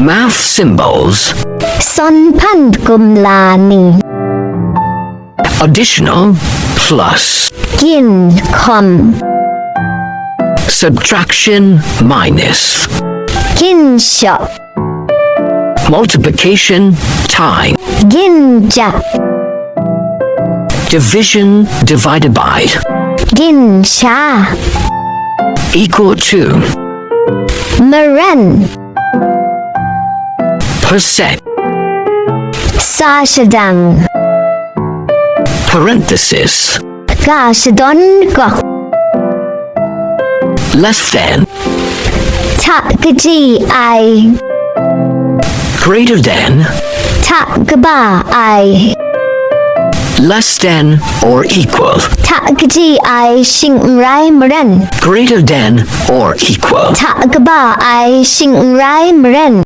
Math symbols. Son pan kumla ni. Additional plus. Jinghpaw. Subtraction minus. Shagawp. Multiplication time. Jinghpaw. Division divided by. Sha. Equal to. Maran. Percent. Sashadang. Parenthesis. Gashadon gok. Less than. Takji I. Greater than. Takba I. Less than or equal. Takji I shingrai maran. Greater than or equal. Takba I shingrai maran.